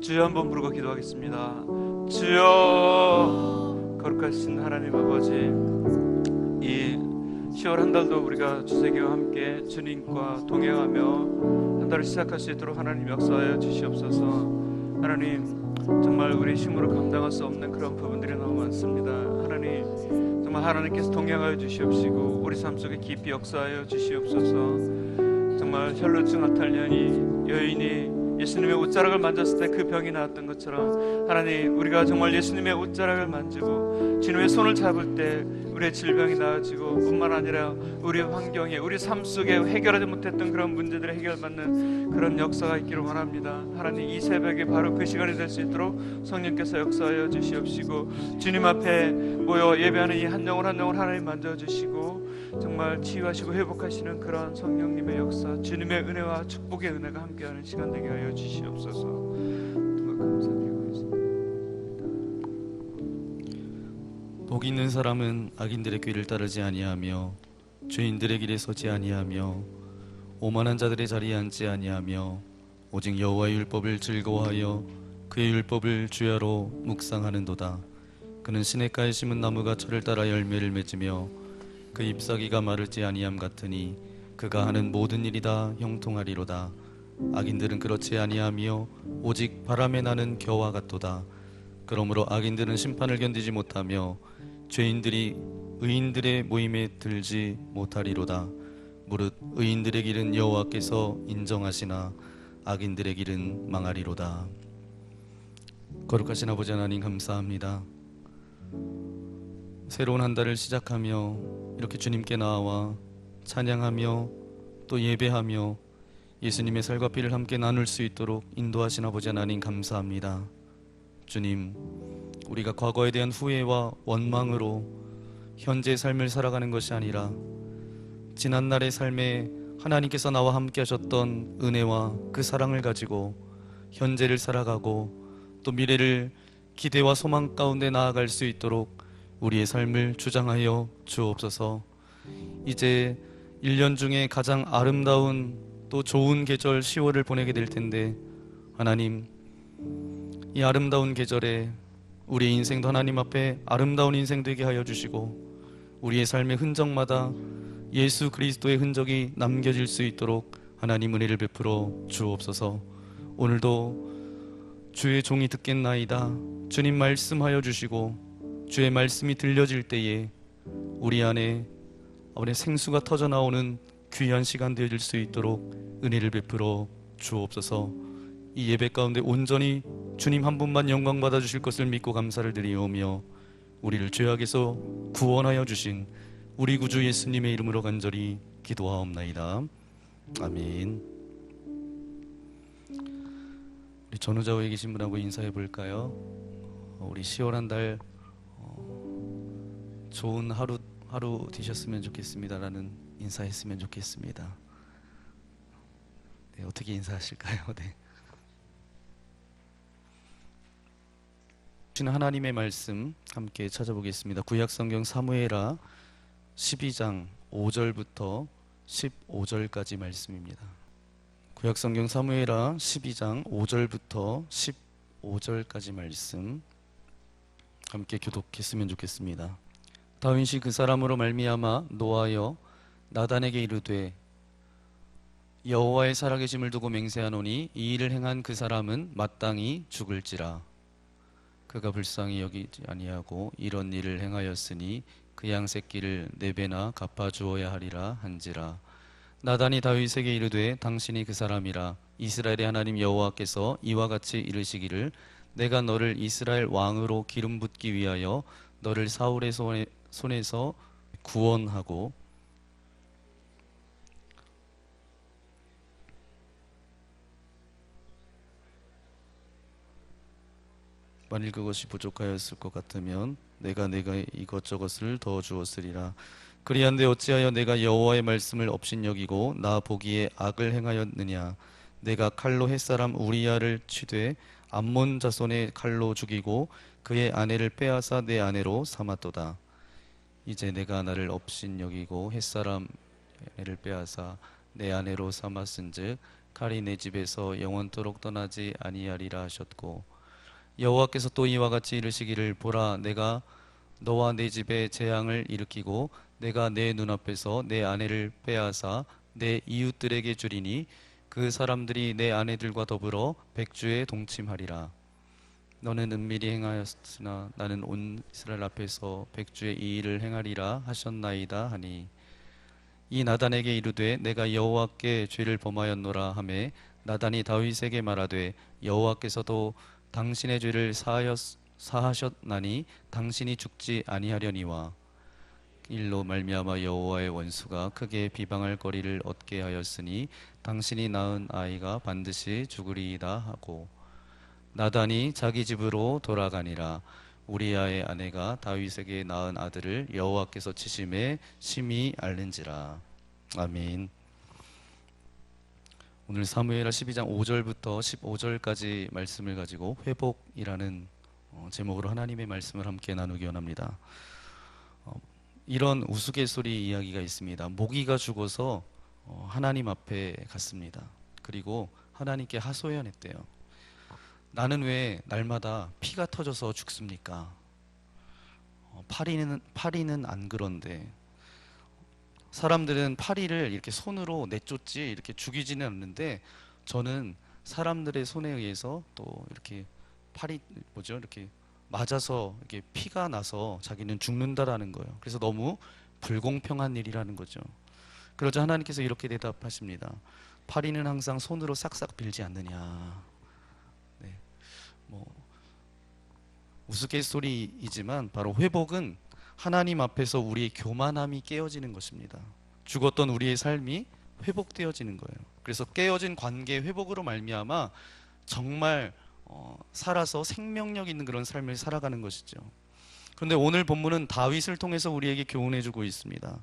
주여 한번 부르고 기도하겠습니다. 주여. 거룩하신 하나님 아버지, 이 10월 한 달도 우리가 주세기와 함께 주님과 동행하며 한 달을 시작할 수 있도록 하나님 역사하여 주시옵소서. 하나님, 정말 우리 힘으로 감당할 수 없는 그런 부분들이 너무 많습니다. 하나님, 정말 하나님께서 동행하여 주시옵시고 우리 삶 속에 깊이 역사하여 주시옵소서. 정말 혈루증 아탈련이 여인이 예수님의 옷자락을 만졌을 때 그 병이 나았던 것처럼 하나님, 우리가 정말 예수님의 옷자락을 만지고 주님의 손을 잡을 때 우리의 질병이 나아지고 뿐만 아니라 우리 환경에, 우리 삶 속에 해결하지 못했던 그런 문제들을 해결받는 그런 역사가 있기를 원합니다. 하나님, 이 새벽에 바로 그 시간이 될 수 있도록 성령께서 역사하여 주시옵시고 주님 앞에 모여 예배하는 이 한 영혼 한 영혼 하나님 만져주시고 정말 치유하시고 회복하시는 그런 성령님의 역사, 주님의 은혜와 축복의 은혜가 함께하는 시간 되게 하여 주시옵소서. 정말 감사드리고 있습니다. 복 있는 사람은 악인들의 꾀를 따르지 아니하며 죄인들의 길에 서지 아니하며 오만한 자들의 자리에 앉지 아니하며 오직 여호와의 율법을 즐거워하여 그의 율법을 주야로 묵상하는도다. 그는 시냇가에 심은 나무가 철을 따라 열매를 맺으며 그 잎사귀가 마르지 아니함 같으니 그가 하는 모든 일이 다 형통하리로다. 악인들은 그렇지 아니하며 오직 바람에 나는 겨와 같도다. 그러므로 악인들은 심판을 견디지 못하며 죄인들이 의인들의 모임에 들지 못하리로다. 무릇 의인들의 길은 여호와께서 인정하시나 악인들의 길은 망하리로다. 거룩하신 아버지 하나님, 감사합니다. 새로운 한 달을 시작하며 이렇게 주님께 나와 찬양하며 또 예배하며 예수님의 살과 피를 함께 나눌 수 있도록 인도하신 아버지 하나님, 감사합니다. 주님, 우리가 과거에 대한 후회와 원망으로 현재의 삶을 살아가는 것이 아니라 지난날의 삶에 하나님께서 나와 함께 하셨던 은혜와 그 사랑을 가지고 현재를 살아가고 또 미래를 기대와 소망 가운데 나아갈 수 있도록 우리의 삶을 주장하여 주옵소서. 이제 1년 중에 가장 아름다운 또 좋은 계절 10월을 보내게 될 텐데, 하나님, 이 아름다운 계절에 우리의 인생도 하나님 앞에 아름다운 인생 되게 하여 주시고 우리의 삶의 흔적마다 예수 그리스도의 흔적이 남겨질 수 있도록 하나님 은혜를 베풀어 주옵소서. 오늘도 주의 종이 듣겠나이다. 주님 말씀하여 주시고 주의 말씀이 들려질 때에 우리 안에 생수가 터져 나오는 귀한 시간 되어질 수 있도록 은혜를 베풀어 주옵소서. 이 예배 가운데 온전히 주님 한 분만 영광 받아 주실 것을 믿고 감사를 드리오며 우리를 죄악에서 구원하여 주신 우리 구주 예수님의 이름으로 간절히 기도하옵나이다. 아멘. 우리 전후좌우에 계신 분하고 인사해 볼까요? 우리 10월 한 달 좋은 하루 되셨으면 좋겠습니다라는 인사했으면 좋겠습니다. 네, 어떻게 인사하실까요? 네. 하나님의 말씀 함께 찾아보겠습니다. 구약성경 사무엘하 12장 5절부터 15절까지 말씀입니다. 구약성경 사무엘하 12장 5절부터 15절까지 말씀 함께 교독했으면 좋겠습니다. 다윗이 그 사람으로 말미암아 노하여 나단에게 이르되 여호와의 살아계심을 두고 맹세하노니 이 일을 행한 그 사람은 마땅히 죽을지라. 그가 불쌍히 여기지 아니하고 이런 일을 행하였으니 그 양 새끼를 4배나 갚아주어야 하리라 한지라. 나단이 다윗에게 이르되 당신이 그 사람이라. 이스라엘의 하나님 여호와께서 이와 같이 이르시기를 내가 너를 이스라엘 왕으로 기름 붓기 위하여 너를 사울의 손에서 구원하고 만일 그것이 부족하였을 것 같으면 내가 이것저것을 더 주었으리라. 그리한데 어찌하여 내가 여호와의 말씀을 업신여기고 나 보기에 악을 행하였느냐. 내가 칼로 햇사람 우리야를 치되 암몬 자손의 칼로 죽이고 그의 아내를 빼앗아 내 아내로 삼았도다. 이제 내가 나를 업신여기고 햇사람 아내를 빼앗아 내 아내로 삼았은즉 칼이 내 집에서 영원토록 떠나지 아니하리라 하셨고, 여호와께서 또 이와 같이 이르시기를, 보라, 내가 너와 내 집에 재앙을 일으키고 내가 내 눈앞에서 내 아내를 빼앗아 내 이웃들에게 주리니 그 사람들이 내 아내들과 더불어 백주에 동침하리라. 너는 은밀히 행하였으나 나는 온 이스라엘 앞에서 백주의 이 일을 행하리라 하셨나이다 하니, 이 나단에게 이르되 내가 여호와께 죄를 범하였노라 하매, 나단이 다윗에게 말하되 여호와께서도 당신의 죄를 사하셨나니 당신이 죽지 아니하려니와, 일로 말미암아 여호와의 원수가 크게 비방할 거리를 얻게 하였으니 당신이 낳은 아이가 반드시 죽으리이다 하고, 나단이 자기 집으로 돌아가니라. 우리아의 아내가 다윗에게 낳은 아들을 여호와께서 치심에 심히 앓는지라. 아멘. 오늘 사무엘하 12장 5절부터 15절까지 말씀을 가지고 회복이라는 제목으로 하나님의 말씀을 함께 나누기 원합니다. 이런 우스갯소리 이야기가 있습니다. 모기가 죽어서 하나님 앞에 갔습니다. 그리고 하나님께 하소연했대요. 나는 왜 날마다 피가 터져서 죽습니까? 파리는 안 그런데, 사람들은 파리를 이렇게 손으로 내쫓지 이렇게 죽이지는 않는데, 저는 사람들의 손에 의해서 또 이렇게 이렇게 맞아서 이렇게 피가 나서 자기는 죽는다라는 거예요. 그래서 너무 불공평한 일이라는 거죠. 그러자 하나님께서 이렇게 대답하십니다. 파리는 항상 손으로 싹싹 빌지 않느냐. 네. 우스갯소리이지만 바로 회복은 하나님 앞에서 우리의 교만함이 깨어지는 것입니다. 죽었던 우리의 삶이 회복되어지는 거예요. 그래서 깨어진 관계의 회복으로 말미암아 정말 살아서 생명력 있는 그런 삶을 살아가는 것이죠. 그런데 오늘 본문은 다윗을 통해서 우리에게 교훈해주고 있습니다.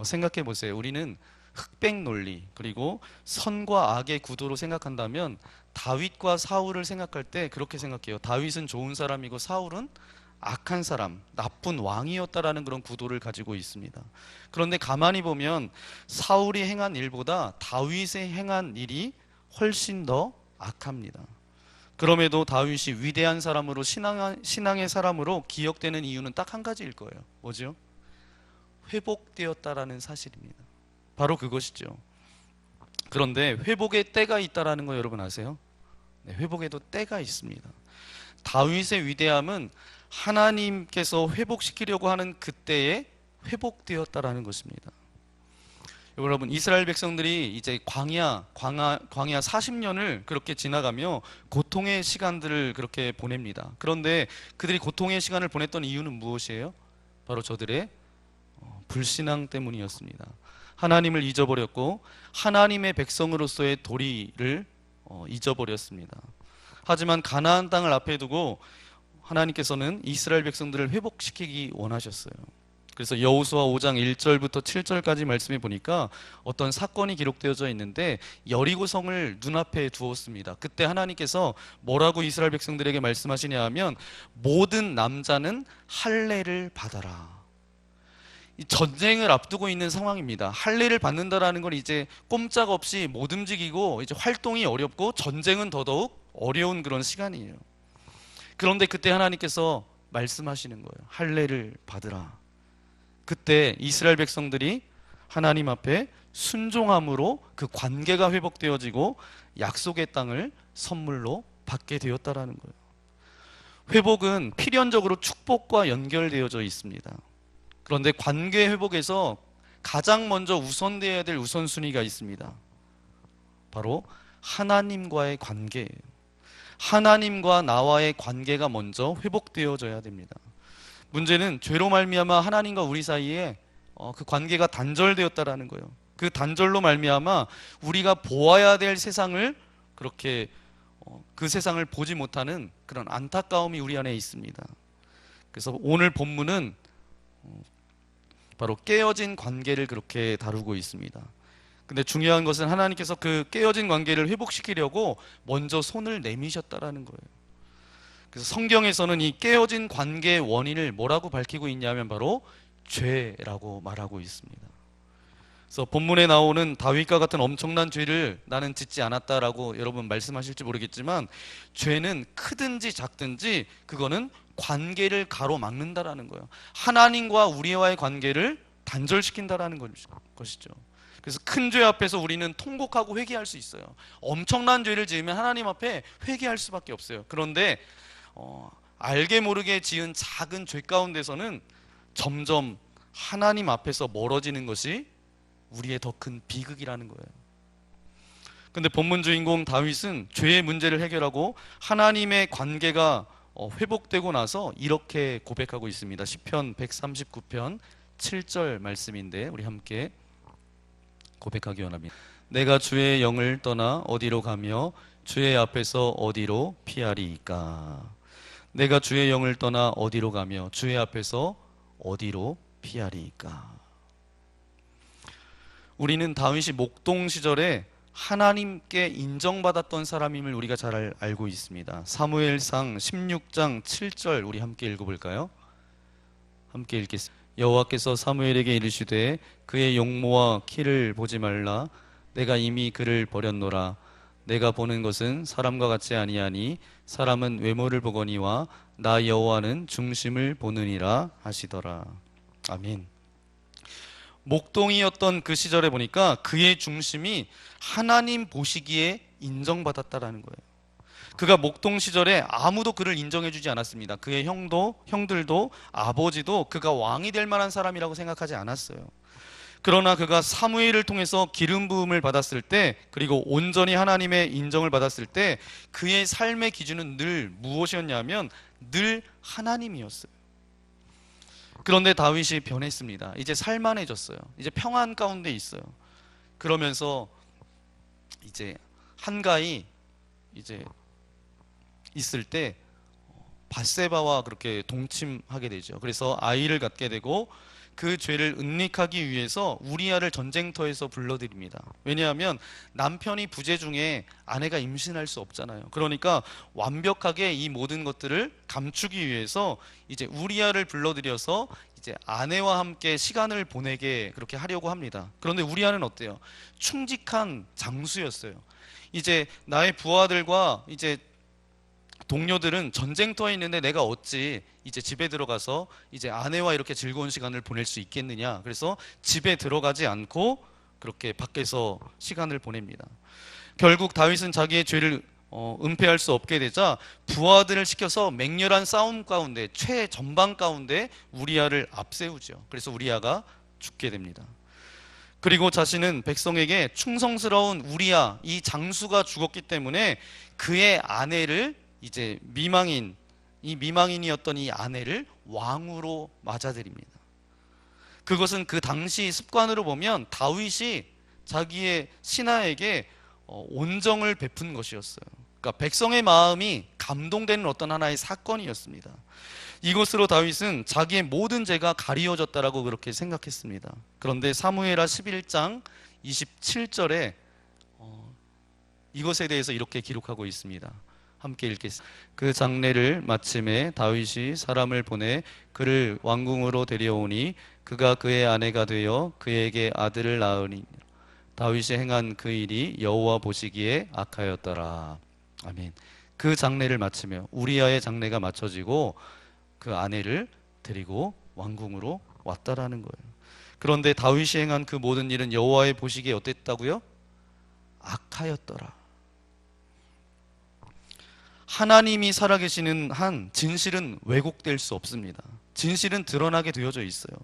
생각해 보세요. 우리는 흑백 논리 그리고 선과 악의 구도로 생각한다면 다윗과 사울을 생각할 때 그렇게 생각해요. 다윗은 좋은 사람이고 사울은 악한 사람, 나쁜 왕이었다라는 그런 구도를 가지고 있습니다. 그런데 가만히 보면 사울이 행한 일보다 다윗의 행한 일이 훨씬 더 악합니다. 그럼에도 다윗이 위대한 사람으로 신앙의 사람으로 기억되는 이유는 딱 한 가지일 거예요. 뭐죠? 회복되었다라는 사실입니다. 바로 그것이죠. 그런데 회복의 때가 있다라는 거 여러분 아세요? 네, 회복에도 때가 있습니다. 다윗의 위대함은 하나님께서 회복시키려고 하는 그때에 회복되었다라는 것입니다. 여러분, 이스라엘 백성들이 이제 광야 40년을 그렇게 지나가며 고통의 시간들을 그렇게 보냅니다. 그런데 그들이 고통의 시간을 보냈던 이유는 무엇이에요? 바로 저들의 불신앙 때문이었습니다. 하나님을 잊어버렸고 하나님의 백성으로서의 도리를 잊어버렸습니다. 하지만 가나안 땅을 앞에 두고 하나님께서는 이스라엘 백성들을 회복시키기 원하셨어요. 그래서 여호수아 5장 1절부터 7절까지 말씀해 보니까 어떤 사건이 기록되어져 있는데 여리고성을 눈앞에 두었습니다. 그때 하나님께서 뭐라고 이스라엘 백성들에게 말씀하시냐 하면, 모든 남자는 할례를 받아라. 전쟁을 앞두고 있는 상황입니다. 할례를 받는다라는 건 이제 꼼짝없이 못 움직이고 이제 활동이 어렵고 전쟁은 더더욱 어려운 그런 시간이에요. 그런데 그때 하나님께서 말씀하시는 거예요. 할례를 받으라. 그때 이스라엘 백성들이 하나님 앞에 순종함으로 그 관계가 회복되어지고 약속의 땅을 선물로 받게 되었다라는 거예요. 회복은 필연적으로 축복과 연결되어져 있습니다. 그런데 관계 회복에서 가장 먼저 우선되어야 될 우선순위가 있습니다. 바로 하나님과의 관계예요. 하나님과 나와의 관계가 먼저 회복되어져야 됩니다. 문제는 죄로 말미암아 하나님과 우리 사이에 그 관계가 단절되었다라는 거예요. 그 단절로 말미암아 우리가 보아야 될 세상을 그렇게 그 세상을 보지 못하는 그런 안타까움이 우리 안에 있습니다. 그래서 오늘 본문은 바로 깨어진 관계를 그렇게 다루고 있습니다. 근데 중요한 것은 하나님께서 그 깨어진 관계를 회복시키려고 먼저 손을 내미셨다라는 거예요. 그래서 성경에서는 이 깨어진 관계의 원인을 뭐라고 밝히고 있냐면 바로 죄라고 말하고 있습니다. 그래서 본문에 나오는 다윗과 같은 엄청난 죄를 나는 짓지 않았다라고 여러분 말씀하실지 모르겠지만, 죄는 크든지 작든지 그거는 관계를 가로막는다라는 거예요. 하나님과 우리와의 관계를 단절시킨다라는 것이죠. 그래서 큰 죄 앞에서 우리는 통곡하고 회개할 수 있어요. 엄청난 죄를 지으면 하나님 앞에 회개할 수밖에 없어요. 그런데 알게 모르게 지은 작은 죄 가운데서는 점점 하나님 앞에서 멀어지는 것이 우리의 더 큰 비극이라는 거예요. 근데 본문 주인공 다윗은 죄의 문제를 해결하고 하나님의 관계가 회복되고 나서 이렇게 고백하고 있습니다. 시편 139편 7절 말씀인데 우리 함께 고백하기 원합니다. 내가 주의 영을 떠나 어디로 가며 주의 앞에서 어디로 피하리이까. 내가 주의 영을 떠나 어디로 가며 주의 앞에서 어디로 피하리이까. 우리는 다윗이 목동 시절에 하나님께 인정받았던 사람임을 우리가 잘 알고 있습니다. 사무엘상 16장 7절 우리 함께 읽어볼까요? 함께 읽겠습니다. 여호와께서 사무엘에게 이르시되 그의 용모와 키를 보지 말라. 내가 이미 그를 버렸노라. 내가 보는 것은 사람과 같지 아니하니 사람은 외모를 보거니와 나 여호와는 중심을 보느니라 하시더라. 아멘. 목동이었던 그 시절에 보니까 그의 중심이 하나님 보시기에 인정받았다라는 거예요. 그가 목동 시절에 아무도 그를 인정해주지 않았습니다. 그의 형들도 아버지도 그가 왕이 될 만한 사람이라고 생각하지 않았어요. 그러나 그가 사무엘을 통해서 기름 부음을 받았을 때, 그리고 온전히 하나님의 인정을 받았을 때 그의 삶의 기준은 늘 무엇이었냐면 늘 하나님이었어요. 그런데 다윗이 변했습니다. 이제 살만해졌어요. 이제 평안 가운데 있어요. 그러면서 이제 한가히 이제 있을 때 밧세바와 그렇게 동침하게 되죠. 그래서 아이를 갖게 되고 그 죄를 은닉하기 위해서 우리아를 전쟁터에서 불러들입니다. 왜냐하면 남편이 부재 중에 아내가 임신할 수 없잖아요. 그러니까 완벽하게 이 모든 것들을 감추기 위해서 이제 우리아를 불러들여서 이제 아내와 함께 시간을 보내게 그렇게 하려고 합니다. 그런데 우리아는 어때요? 충직한 장수였어요. 이제 나의 부하들과 이제 동료들은 전쟁터에 있는데 내가 어찌 이제 집에 들어가서 이제 아내와 이렇게 즐거운 시간을 보낼 수 있겠느냐. 그래서 집에 들어가지 않고 그렇게 밖에서 시간을 보냅니다. 결국 다윗은 자기의 죄를 은폐할 수 없게 되자 부하들을 시켜서 맹렬한 싸움 가운데 최전방 가운데 우리아를 앞세우죠. 그래서 우리아가 죽게 됩니다. 그리고 자신은 백성에게 충성스러운 우리아 이 장수가 죽었기 때문에 그의 아내를 이제 미망인이었던 이 아내를 왕으로 맞아들입니다. 그것은 그 당시 습관으로 보면 다윗이 자기의 신하에게 온정을 베푼 것이었어요. 그러니까 백성의 마음이 감동되는 어떤 하나의 사건이었습니다. 이것으로 다윗은 자기의 모든 죄가 가리워졌다라고 그렇게 생각했습니다. 그런데 사무엘하 11장 27절에 이것에 대해서 이렇게 기록하고 있습니다. 함께 읽겠습니다. 그 장례를 마침에 다윗이 사람을 보내 그를 왕궁으로 데려오니 그가 그의 아내가 되어 그에게 아들을 낳으니 다윗이 행한 그 일이 여호와 보시기에 악하였더라. 아멘. 그 장례를 마치며 우리아의 장례가 마쳐지고 그 아내를 데리고 왕궁으로 왔다라는 거예요. 그런데 다윗이 행한 그 모든 일은 여호와의 보시기에 어땠다고요? 악하였더라. 하나님이 살아계시는 한 진실은 왜곡될 수 없습니다. 진실은 드러나게 되어져 있어요.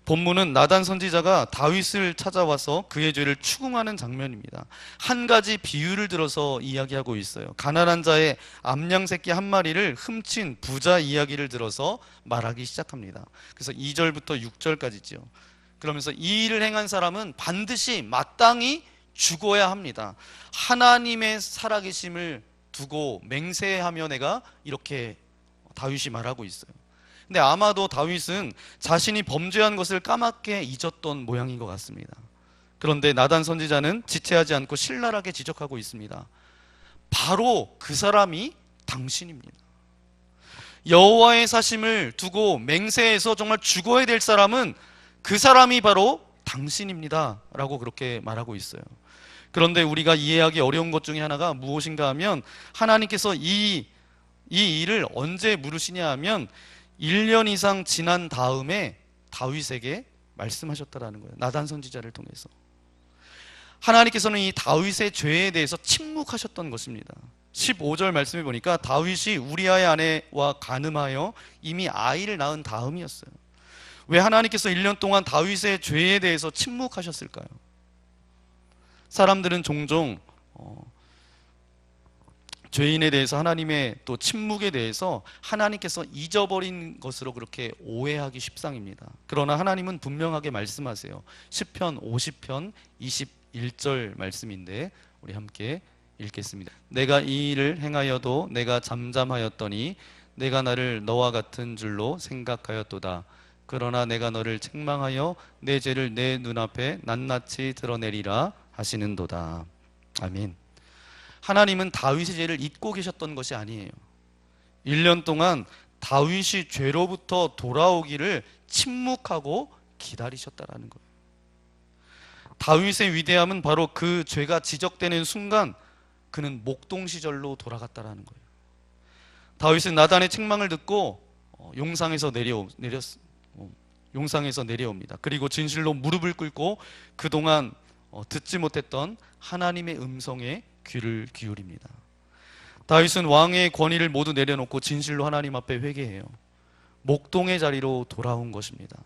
본문은 나단 선지자가 다윗을 찾아와서 그의 죄를 추궁하는 장면입니다. 한 가지 비유를 들어서 이야기하고 있어요. 가난한 자의 암양 새끼 한 마리를 훔친 부자 이야기를 들어서 말하기 시작합니다. 그래서 2절부터 6절까지죠. 그러면서 이 일을 행한 사람은 반드시 마땅히 죽어야 합니다. 하나님의 살아계심을 두고 맹세하며 내가 이렇게 다윗이 말하고 있어요. 근데 아마도 다윗은 자신이 범죄한 것을 까맣게 잊었던 모양인 것 같습니다. 그런데 나단 선지자는 지체하지 않고 신랄하게 지적하고 있습니다. 바로 그 사람이 당신입니다. 여호와의 사심을 두고 맹세해서 정말 죽어야 될 사람은 그 사람이 바로 당신입니다 라고 그렇게 말하고 있어요. 그런데 우리가 이해하기 어려운 것 중에 하나가 무엇인가 하면 하나님께서 이 일을 언제 물으시냐 하면 1년 이상 지난 다음에 다윗에게 말씀하셨다라는 거예요. 나단 선지자를 통해서. 하나님께서는 이 다윗의 죄에 대해서 침묵하셨던 것입니다. 15절 말씀해 보니까 다윗이 우리아의 아내와 간음하여 이미 아이를 낳은 다음이었어요. 왜 하나님께서 1년 동안 다윗의 죄에 대해서 침묵하셨을까요? 사람들은 종종 죄인에 대해서 하나님의 또 침묵에 대해서 하나님께서 잊어버린 것으로 그렇게 오해하기 십상입니다. 그러나 하나님은 분명하게 말씀하세요. 시편 50편 21절 말씀인데 우리 함께 읽겠습니다. 내가 이 일을 행하여도 내가 잠잠하였더니 내가 나를 너와 같은 줄로 생각하였도다. 그러나 내가 너를 책망하여 내 죄를 내 눈앞에 낱낱이 드러내리라 하시는도다. 아멘. 하나님은 다윗의 죄를 잊고 계셨던 것이 아니에요. 1년 동안 다윗이 죄로부터 돌아오기를 침묵하고 기다리셨다라는 거예요. 다윗의 위대함은 바로 그 죄가 지적되는 순간 그는 목동시절로 돌아갔다라는 거예요. 다윗은 나단의 책망을 듣고 용상에서 내려옵니다. 그리고 진실로 무릎을 꿇고 그동안 듣지 못했던 하나님의 음성에 귀를 기울입니다. 다윗은 왕의 권위를 모두 내려놓고 진실로 하나님 앞에 회개해요. 목동의 자리로 돌아온 것입니다.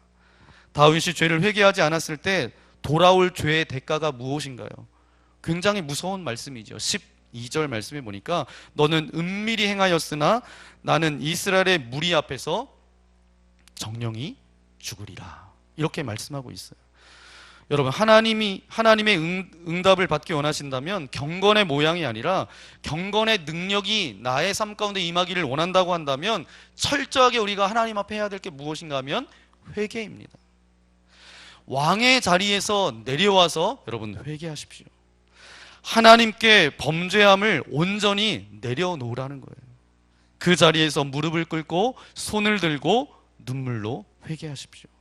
다윗이 죄를 회개하지 않았을 때 돌아올 죄의 대가가 무엇인가요? 굉장히 무서운 말씀이죠. 12절 말씀해 보니까 너는 은밀히 행하였으나 나는 이스라엘의 무리 앞에서 정령이 죽으리라. 이렇게 말씀하고 있어요. 여러분, 하나님의 응답을 받기 원하신다면 경건의 모양이 아니라 경건의 능력이 나의 삶 가운데 임하기를 원한다고 한다면 철저하게 우리가 하나님 앞에 해야 될 게 무엇인가 하면 회개입니다. 왕의 자리에서 내려와서 여러분 회개하십시오. 하나님께 범죄함을 온전히 내려놓으라는 거예요. 그 자리에서 무릎을 꿇고 손을 들고 눈물로 회개하십시오.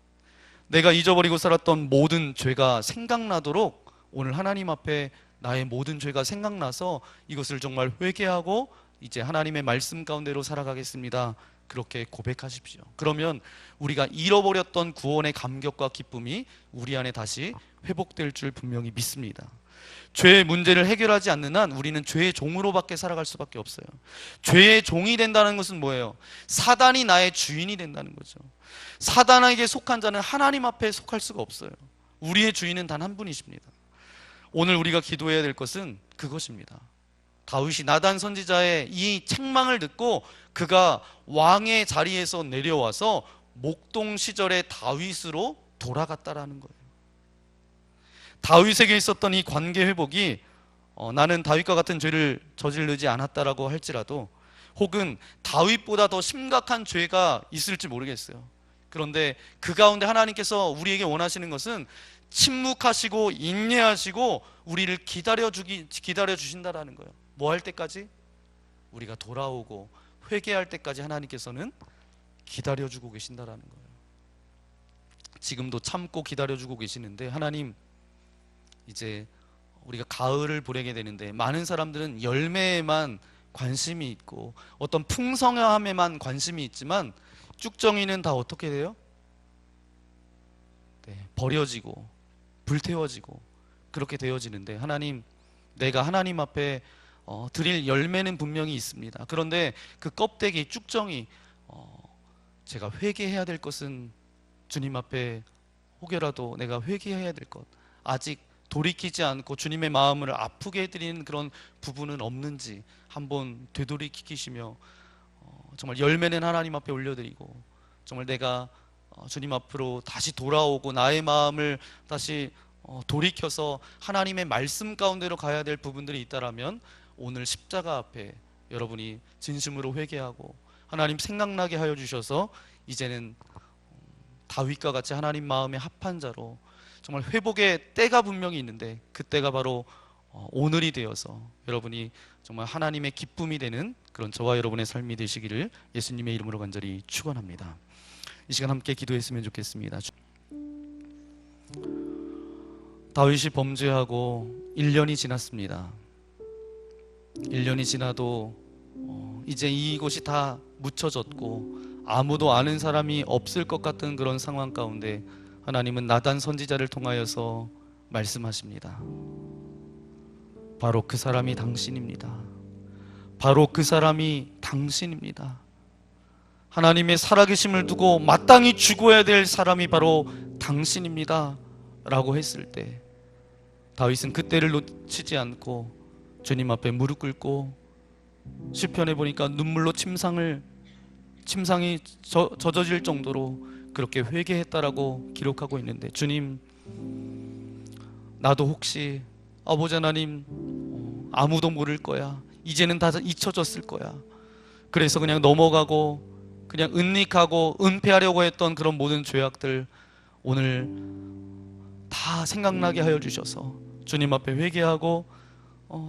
내가 잊어버리고 살았던 모든 죄가 생각나도록 오늘 하나님 앞에 나의 모든 죄가 생각나서 이것을 정말 회개하고 이제 하나님의 말씀 가운데로 살아가겠습니다. 그렇게 고백하십시오. 그러면 우리가 잃어버렸던 구원의 감격과 기쁨이 우리 안에 다시 회복될 줄 분명히 믿습니다. 죄의 문제를 해결하지 않는 한 우리는 죄의 종으로밖에 살아갈 수밖에 없어요. 죄의 종이 된다는 것은 뭐예요? 사단이 나의 주인이 된다는 거죠. 사단에게 속한 자는 하나님 앞에 속할 수가 없어요. 우리의 주인은 단 한 분이십니다. 오늘 우리가 기도해야 될 것은 그것입니다. 다윗이 나단 선지자의 이 책망을 듣고 그가 왕의 자리에서 내려와서 목동 시절의 다윗으로 돌아갔다라는 거예요. 다윗에게 있었던 이 관계 회복이 나는 다윗과 같은 죄를 저지르지 않았다라고 할지라도 혹은 다윗보다 더 심각한 죄가 있을지 모르겠어요. 그런데 그 가운데 하나님께서 우리에게 원하시는 것은 침묵하시고 인내하시고 우리를 기다려 주신다라는 거예요. 뭐 할 때까지? 우리가 돌아오고 회개할 때까지 하나님께서는 기다려주고 계신다라는 거예요. 지금도 참고 기다려주고 계시는데 하나님, 이제 우리가 가을을 보내게 되는데 많은 사람들은 열매에만 관심이 있고 어떤 풍성함에만 관심이 있지만 쭉정이는 다 어떻게 돼요? 버려지고 불태워지고 그렇게 되어지는데 하나님, 내가 하나님 앞에 드릴 열매는 분명히 있습니다. 그런데 그 껍데기 쭉정이 제가 회개해야 될 것은 주님 앞에 혹여라도 내가 회개해야 될 것, 아직 돌이키지 않고 주님의 마음을 아프게 해드리는 그런 부분은 없는지 한번 되돌이키시며 정말 열매는 하나님 앞에 올려드리고 정말 내가 주님 앞으로 다시 돌아오고 나의 마음을 다시 돌이켜서 하나님의 말씀 가운데로 가야 될 부분들이 있다라면 오늘 십자가 앞에 여러분이 진심으로 회개하고 하나님 생각나게 하여 주셔서 이제는 다윗과 같이 하나님 마음에 합한 자로 정말 회복의 때가 분명히 있는데 그 때가 바로 오늘이 되어서 여러분이 정말 하나님의 기쁨이 되는 그런 저와 여러분의 삶이 되시기를 예수님의 이름으로 간절히 축원합니다. 이 시간 함께 기도했으면 좋겠습니다. 다윗이 범죄하고 1년이 지났습니다. 1년이 지나도 이제 이곳이 다 묻혀졌고 아무도 아는 사람이 없을 것 같은 그런 상황 가운데 하나님은 나단 선지자를 통하여서 말씀하십니다. 바로 그 사람이 당신입니다. 바로 그 사람이 당신입니다. 하나님의 살아계심을 두고 마땅히 죽어야 될 사람이 바로 당신입니다 라고 했을 때 다윗은 그때를 놓치지 않고 주님 앞에 무릎 꿇고 시편에 보니까 눈물로 침상이 젖어질 정도로 그렇게 회개했다라고 기록하고 있는데, 주님, 나도 혹시 아버지 하나님 아무도 모를 거야, 이제는 다 잊혀졌을 거야, 그래서 그냥 넘어가고 그냥 은닉하고 은폐하려고 했던 그런 모든 죄악들 오늘 다 생각나게 하여 주셔서 주님 앞에 회개하고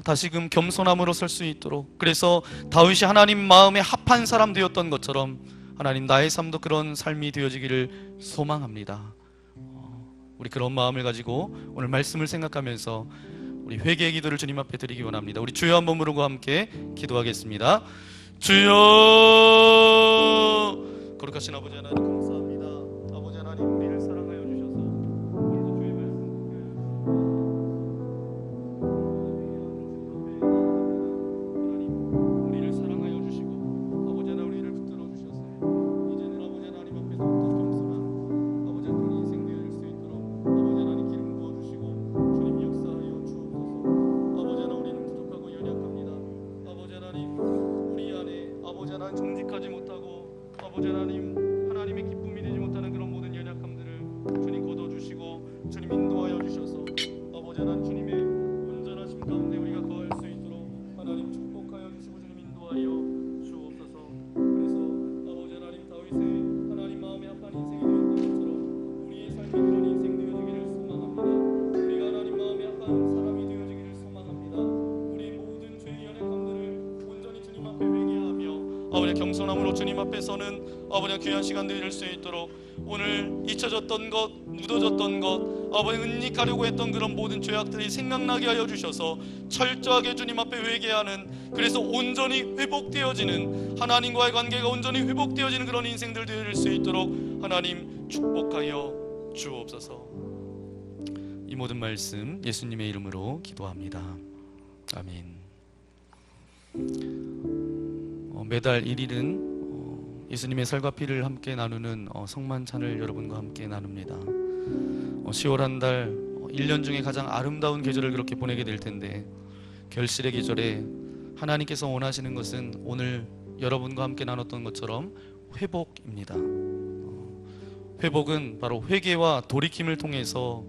다시금 겸손함으로 설 수 있도록, 그래서 다윗이 하나님 마음에 합한 사람 되었던 것처럼 하나님 나의 삶도 그런 삶이 되어지기를 소망합니다. 우리 그런 마음을 가지고 오늘 말씀을 생각하면서 우리 회개의 기도를 주님 앞에 드리기 원합니다. 우리 주여 한번 부르고 함께 기도하겠습니다. 주여, 거룩하신 아버지 하나님 감사합니다. 아버지 하나님 우리를 사랑하여 주셔서 오늘도 주의 말씀 우리를 사랑하여 주시고 아버지 하나님 우리를 붙들어 주셨어요. 이제는 아버지 하나님 앞에서 더 겸손한 아버지 하나님 인생 되어질 수 있도록 아버지 하나님 기름 부어 주시고 주님 역사하여 주옵소서. 아버지 하나님 우리는 부족하고 연약합니다. 아버지 하나님 우리 안에 아버지 하나님 정직하지 못하고 아버지 하나님 하나님의 기쁨이 되지 못하는 그런 모든 연약함들을 주님 걷어주시고 주님 인도하여 주셔서 아버지 하나님 주님의 온전하심 가운데 우리가 거할 수 있도록 하나님 축복하여 주시고 주님 인도하여 주옵소서. 그래서 아버지 하나님 다윗의 하나님 마음에 합한 인생이 되었던 것처럼 우리의 삶이 그런 인생 되어지기를 소망합니다. 우리가 하나님 마음에 합한 사람이 되어지기를 소망합니다. 우리의 모든 죄의 연약함들을 온전히 주님 앞에 회개하며 아버지 겸손함으로 주님 앞에 서는 아버지 귀한 시간 되실 수 있도록 오늘 잊혀졌던 것, 묻어졌던 것, 아버지 은닉하려고 했던 그런 모든 죄악들이 생각나게 하여 주셔서 철저하게 주님 앞에 회개하는, 그래서 온전히 회복되어지는, 하나님과의 관계가 온전히 회복되어지는 그런 인생들 되실 수 있도록 하나님 축복하여 주옵소서. 이 모든 말씀 예수님의 이름으로 기도합니다. 아멘. 매달 1일은 예수님의 살과 피를 함께 나누는 성만찬을 여러분과 함께 나눕니다. 10월 한 달 1년 중에 가장 아름다운 계절을 그렇게 보내게 될 텐데, 결실의 계절에 하나님께서 원하시는 것은 오늘 여러분과 함께 나눴던 것처럼 회복입니다. 회복은 바로 회개와 돌이킴을 통해서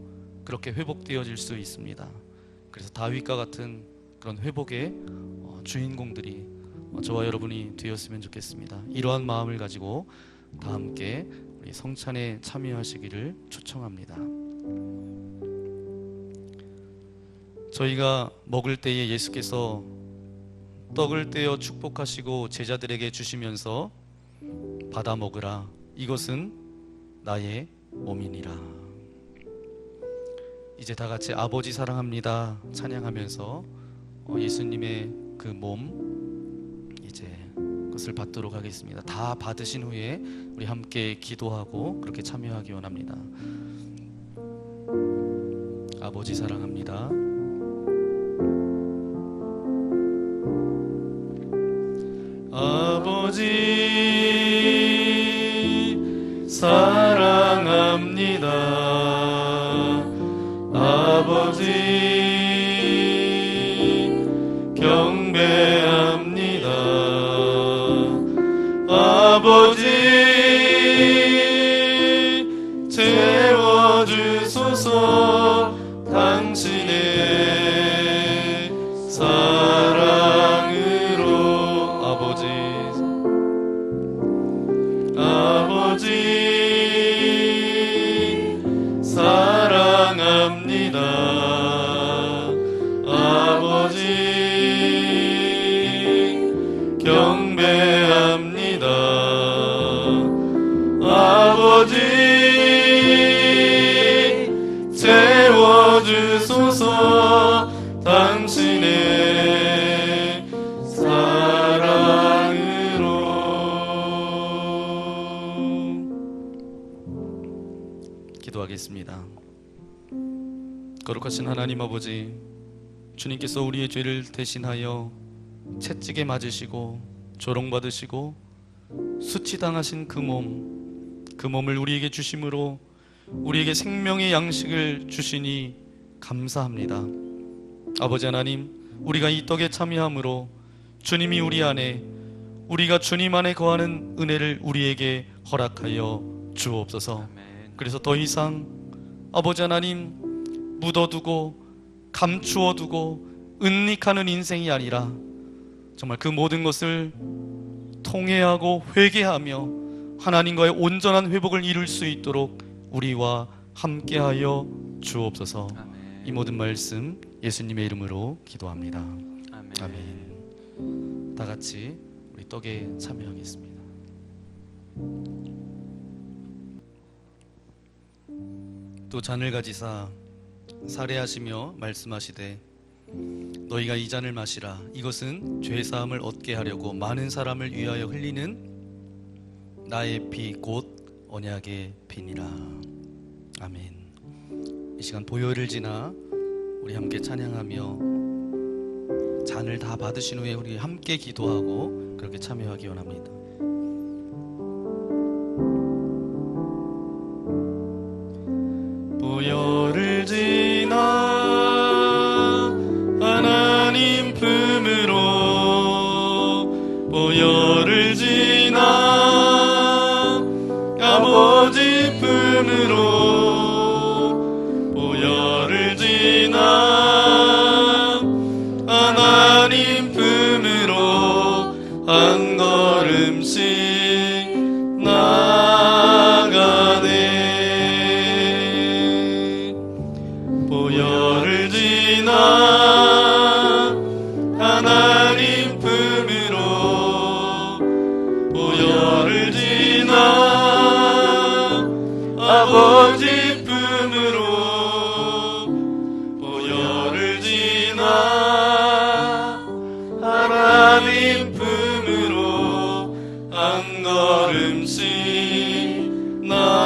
그렇게 회복되어질 수 있습니다. 그래서 다윗과 같은 그런 회복의 주인공들이 저와 여러분이 되었으면 좋겠습니다. 이러한 마음을 가지고 다 함께 우리 성찬에 참여하시기를 초청합니다. 저희가 먹을 때에 예수께서 떡을 떼어 축복하시고 제자들에게 주시면서 받아 먹으라, 이것은 나의 몸이니라. 이제 다 같이 아버지 사랑합니다 찬양하면서 예수님의 그 몸 이제 그것을 받도록 하겠습니다. 다 받으신 후에 우리 함께 기도하고 그렇게 참여하기 원합니다. 아버지 사랑합니다. 아버지 사랑합니다. 아버지 경배합니다. 아버지 채워주소서. 당신의 사랑으로 아버지 사랑합니다. 아버지 경배합니다. 아버지 채워주소서. 주소서. 당신의 사랑으로. 기도하겠습니다. 거룩하신 하나님 아버지, 주님께서 우리의 죄를 대신하여 채찍에 맞으시고 조롱받으시고 수치당하신 그 몸을 우리에게 주심으로 우리에게 생명의 양식을 주시니 감사합니다. 아버지 하나님, 우리가 이 떡에 참여함으로 주님이 우리 안에, 우리가 주님 안에 거하는 은혜를 우리에게 허락하여 주옵소서. 그래서 더 이상 아버지 하나님, 묻어두고 감추어두고 은닉하는 인생이 아니라 정말 그 모든 것을 통회하고 회개하며 하나님과의 온전한 회복을 이룰 수 있도록 우리와 함께하여 주옵소서. 이 모든 말씀 예수님의 이름으로 기도합니다. 아멘. 다 같이 우리 떡에 참여하겠습니다. 또 잔을 가지사 살해하시며 말씀하시되 너희가 이 잔을 마시라. 이것은 죄사함을 얻게 하려고 많은 사람을 위하여 흘리는 나의 피 곧 언약의 피니라. 아멘. 이 시간 보혈을 지나 우리 함께 찬양하며 잔을 다 받으신 후에 우리 함께 기도하고 그렇게 참여하기 원합니다. 보혈을 지나 하나님 품으로, 보혈을 지나 아버지 품으로, 보혈을 지나 하나님 품으로 한 걸음씩 나가네. 보혈을 지나 하나님 품으로, 보혈을 지나 아버지 품으로, 보혈을 지나 하나님 품으로 한 걸음씩 나가네.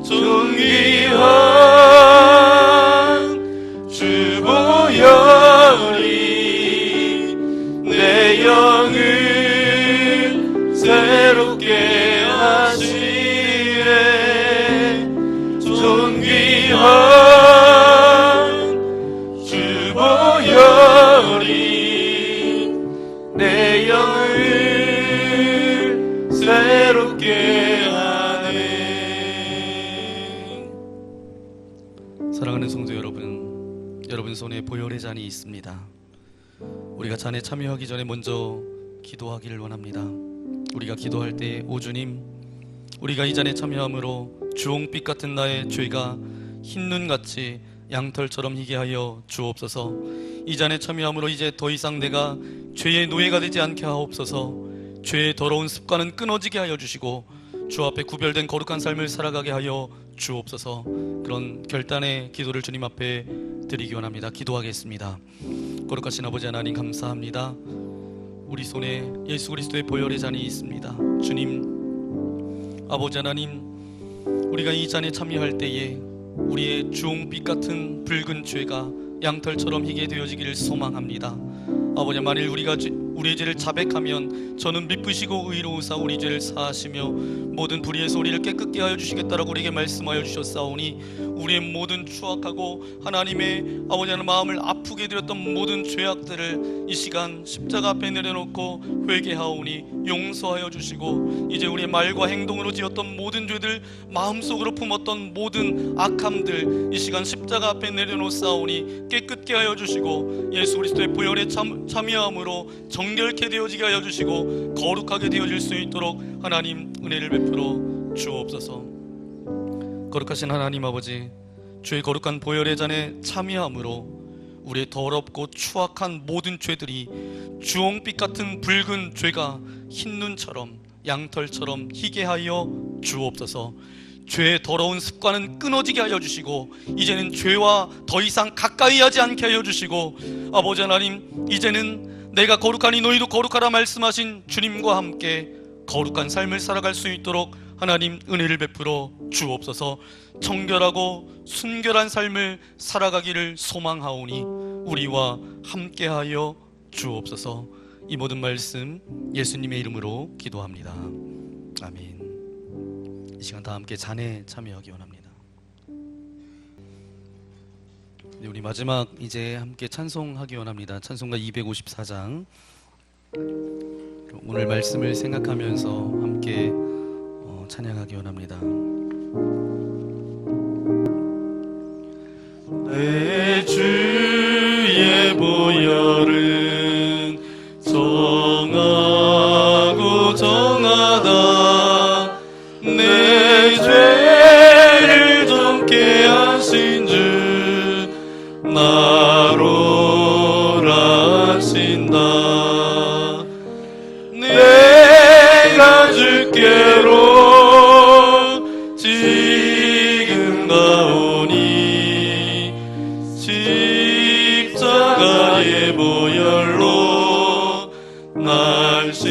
존귀한 주 보혈이 내 영을 새롭게 하시네. 존귀한 주 보혈이 내 영을 새롭게 하네. 사랑하는 성도 여러분, 여러분 손에 보혈의 잔이 있습니다. 우리가 잔에 참여하기 전에 먼저 기도하기를 원합니다. 우리가 기도할 때 오 주님, 우리가 이 잔에 참여함으로 주홍빛 같은 나의 죄가 흰눈같이 양털처럼 희게 하여 주옵소서. 이 잔에 참여함으로 이제 더 이상 내가 죄의 노예가 되지 않게 하옵소서. 죄의 더러운 습관은 끊어지게 하여 주시고 주 앞에 구별된 거룩한 삶을 살아가게 하여 주옵소서. 그런 결단의 기도를 주님 앞에 드리기 원합니다. 기도하겠습니다. 거룩하신 아버지 하나님, 감사합니다. 우리 손에 예수 그리스도의 보혈의 잔이 있습니다. 주님, 아버지 하나님, 우리가 이 잔에 참여할 때에 우리의 주홍빛 같은 붉은 죄가 양털처럼 희게 되어지기를 소망합니다. 아버지, 만일 우리가 우리의 죄를 자백하면 저는 미쁘시고 의로우사 우리 죄를 사하시며 모든 불의의 소리를 깨끗게 하여 주시겠다라고 우리에게 말씀하여 주셨사오니 우리의 모든 추악하고 하나님의 아버지 하나님 마음을 아프게 드렸던 모든 죄악들을 이 시간 십자가 앞에 내려놓고 회개하오니 용서하여 주시고 이제 우리의 말과 행동으로 지었던 모든 죄들, 마음속으로 품었던 모든 악함들 이 시간 십자가 앞에 내려놓사오니 깨끗게 하여 주시고 예수 그리스도의 보혈에 참여함으로 정결케 되어지게 하여 주시고 거룩하게 되어질 수 있도록 하나님 은혜를 베풀어 주옵소서. 거룩하신 하나님 아버지, 주의 거룩한 보혈의 잔에 참여함으로 우리의 더럽고 추악한 모든 죄들이 주홍빛 같은 붉은 죄가 흰눈처럼 양털처럼 희게 하여 주옵소서. 죄의 더러운 습관은 끊어지게 하여 주시고 이제는 죄와 더 이상 가까이 하지 않게 하여 주시고 아버지 하나님, 이제는 내가 거룩하니 너희도 거룩하라 말씀하신 주님과 함께 거룩한 삶을 살아갈 수 있도록 하나님 은혜를 베풀어 주옵소서. 청결하고 순결한 삶을 살아가기를 소망하오니 우리와 함께하여 주옵소서. 이 모든 말씀 예수님의 이름으로 기도합니다. 아멘. 이 시간 다 함께 잔에 참여하기 원합니다. 우리 마지막 이제 함께 찬송하기 원합니다. 찬송가 254장. 오늘 말씀을 생각하면서 함께 찬양하기 원합니다. 내 주의 보혈은 정하고 정하다. 내 죄를 정케 하신 주 나로 하신다. 내가 주께로 지금 가오니 십자가의 보혈로 날 씻어주소서.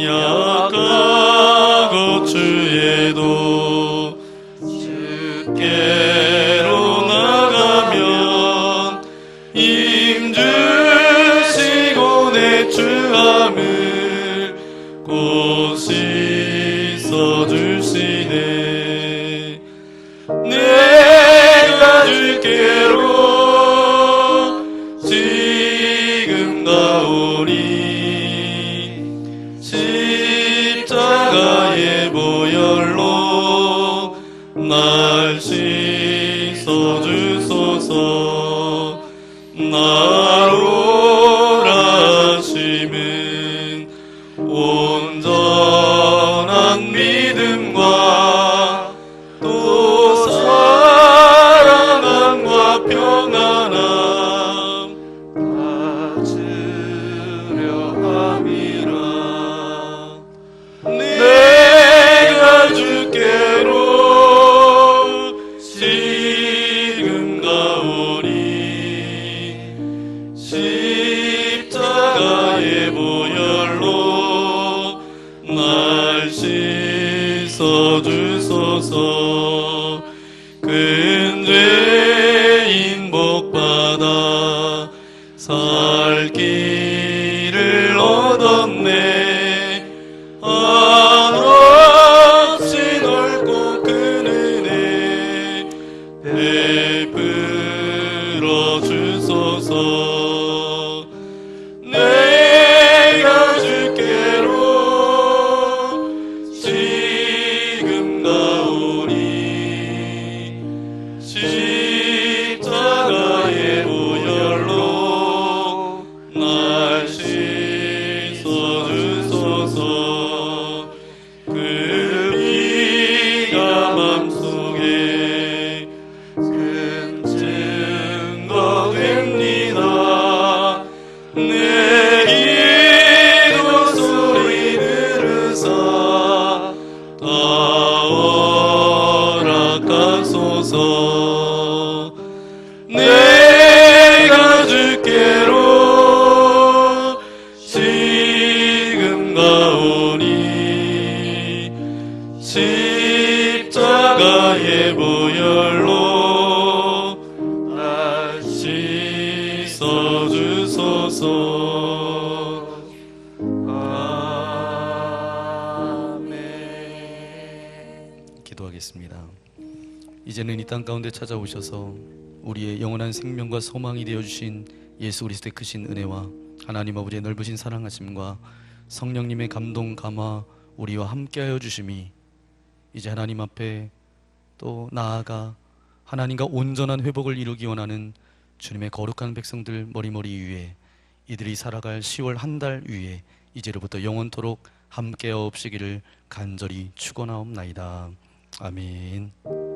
약하고 추해도 주께로 나가면 힘주시고 내 추함을 곧 씻어주시네. 내가 주께로 지금 가오니 십자가의 보혈로 날 씻어주소서. 나로 하심은 온전한 믿음과 또 사랑함과 평안함 받으려 함이라. 내가 주께로 지금 가오니 십자가의 보혈로 날 씻어주소서. 큰 죄인 복받아 살 길을 얻었네. 한없이 넓고 큰 은혜 베풀어 주소서. 내가 주께로 지금 가오니 십자가의 보혈로 날 씻어주소서. 그 피가 맘속에 큰 증거 됩니다. 내 기도 소리 들으사 다 허락하소서. 내가 주께로 지금 가오니 십자가의 보혈로 날 씻어주소서. 아멘. 기도하겠습니다. 이제는 이 땅 가운데 찾아오셔서 우리의 영원한 생명과 소망이 되어주신 예수 그리스도의 크신 은혜와 하나님 아버지의 넓으신 사랑하심과 성령님의 감동 감화 우리와 함께하여 주심이 이제 하나님 앞에 또 나아가 하나님과 온전한 회복을 이루기 원하는 주님의 거룩한 백성들 머리머리 위에 이들이 살아갈 10월 한 달 위에 이제로부터 영원토록 함께하옵시기를 간절히 축원하옵나이다. 아멘.